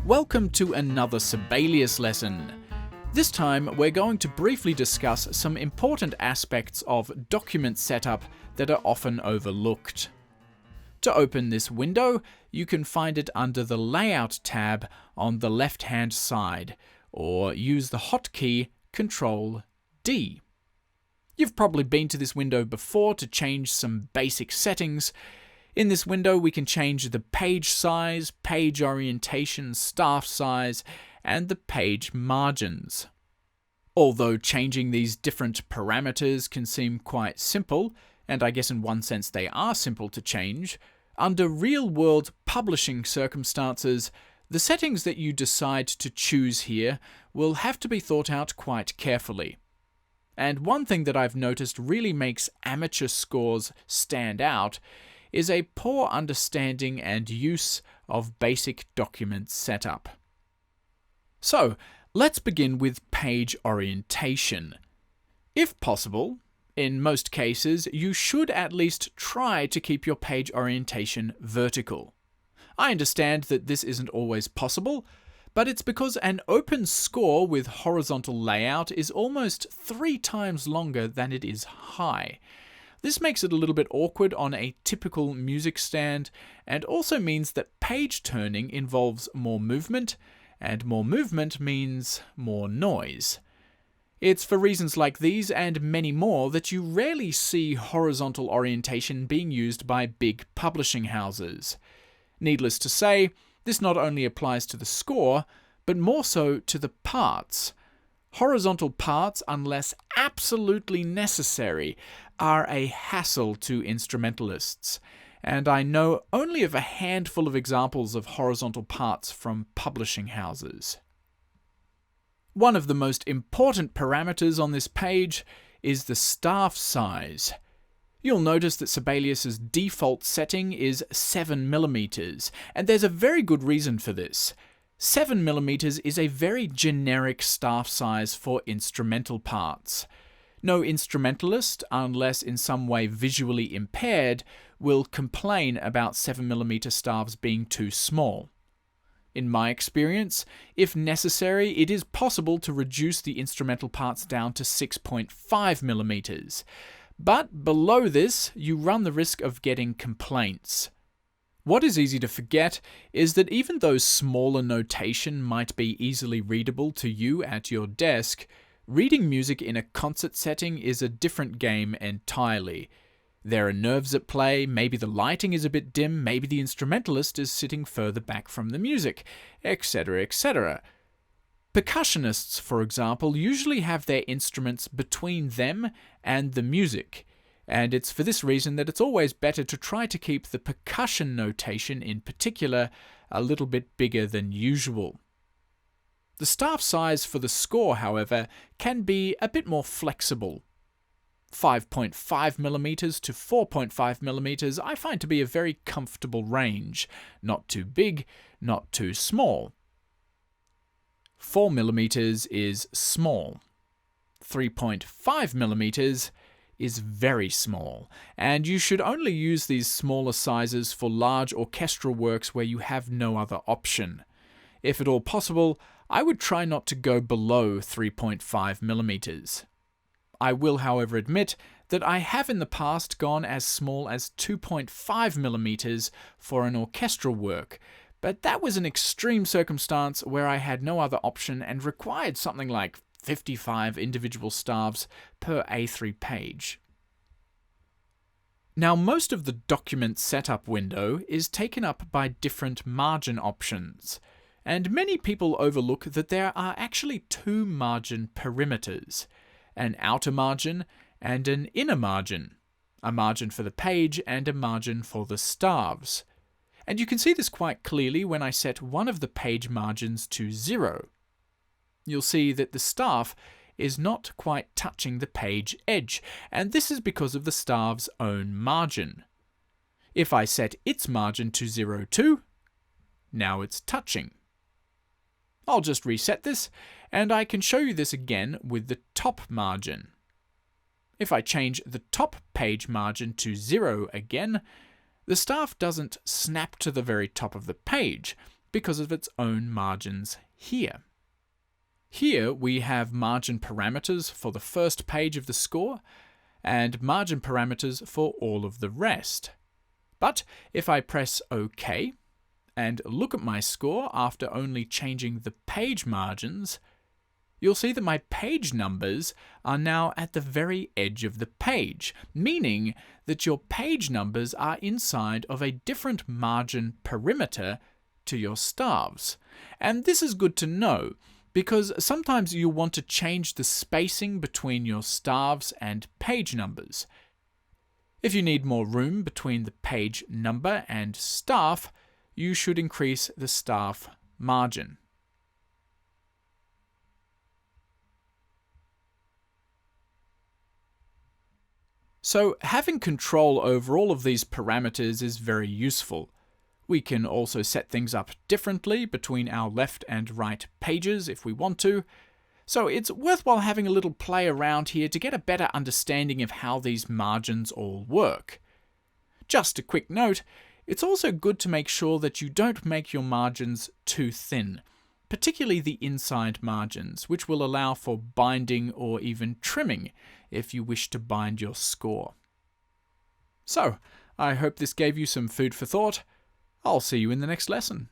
Welcome to another Sibelius lesson. This time we're going to briefly discuss some important aspects of document setup that are often overlooked. To open this window, you can find it under the Layout tab on the left-hand side, or use the hotkey ctrl D. You've probably been to this window before to change some basic settings. In this window, we can change the page size, page orientation, staff size, and the page margins. Although changing these different parameters can seem quite simple, and I guess in one sense they are simple to change, under real-world publishing circumstances, the settings that you decide to choose here will have to be thought out quite carefully. And one thing that I've noticed really makes amateur scores stand out is a poor understanding and use of basic document setup. So, let's begin with page orientation. If possible, in most cases, you should at least try to keep your page orientation vertical. I understand that this isn't always possible, but it's because an open score with horizontal layout is almost 3 times longer than it is high. This makes it a little bit awkward on a typical music stand, and also means that page turning involves more movement, and more movement means more noise. It's for reasons like these and many more that you rarely see horizontal orientation being used by big publishing houses. Needless to say, this not only applies to the score, but more so to the parts. Horizontal parts, unless absolutely necessary, are a hassle to instrumentalists, and I know only of a handful of examples of horizontal parts from publishing houses. One of the most important parameters on this page is the staff size. You'll notice that Sibelius's default setting is 7mm, and there's a very good reason for this. 7mm is a very generic staff size for instrumental parts. No instrumentalist, unless in some way visually impaired, will complain about 7mm staves being too small. In my experience, if necessary, it is possible to reduce the instrumental parts down to 6.5mm. But below this, you run the risk of getting complaints. What is easy to forget is that even though smaller notation might be easily readable to you at your desk, reading music in a concert setting is a different game entirely. There are nerves at play, maybe the lighting is a bit dim, maybe the instrumentalist is sitting further back from the music, etc., etc. Percussionists, for example, usually have their instruments between them and the music, and it's for this reason that it's always better to try to keep the percussion notation in particular a little bit bigger than usual. The staff size for the score, however, can be a bit more flexible. 5.5mm to 4.5mm I find to be a very comfortable range, not too big, not too small. 4mm is small. 3.5mm is very small, and you should only use these smaller sizes for large orchestral works where you have no other option. If at all possible, I would try not to go below 3.5mm. I will, however, admit that I have in the past gone as small as 2.5mm for an orchestral work, but that was an extreme circumstance where I had no other option and required something like 55 individual staves per A3 page. Now, most of the document setup window is taken up by different margin options, and many people overlook that there are actually 2 margin perimeters, an outer margin and an inner margin, a margin for the page and a margin for the staves. And you can see this quite clearly when I set one of the page margins to 0. You'll see that the staff is not quite touching the page edge, and this is because of the stave's own margin. If I set its margin to 0 too, now it's touching. I'll just reset this, and I can show you this again with the top margin. If I change the top page margin to 0 again, the staff doesn't snap to the very top of the page, because of its own margins here. Here we have margin parameters for the first page of the score, and margin parameters for all of the rest. But if I press OK and look at my score after only changing the page margins, you'll see that my page numbers are now at the very edge of the page, meaning that your page numbers are inside of a different margin perimeter to your staves. And this is good to know, because sometimes you'll want to change the spacing between your staves and page numbers. If you need more room between the page number and staff, you should increase the staff margin. So having control over all of these parameters is very useful. We can also set things up differently between our left and right pages if we want to. So it's worthwhile having a little play around here to get a better understanding of how these margins all work. Just a quick note, it's also good to make sure that you don't make your margins too thin, particularly the inside margins, which will allow for binding or even trimming if you wish to bind your score. So, I hope this gave you some food for thought. I'll see you in the next lesson.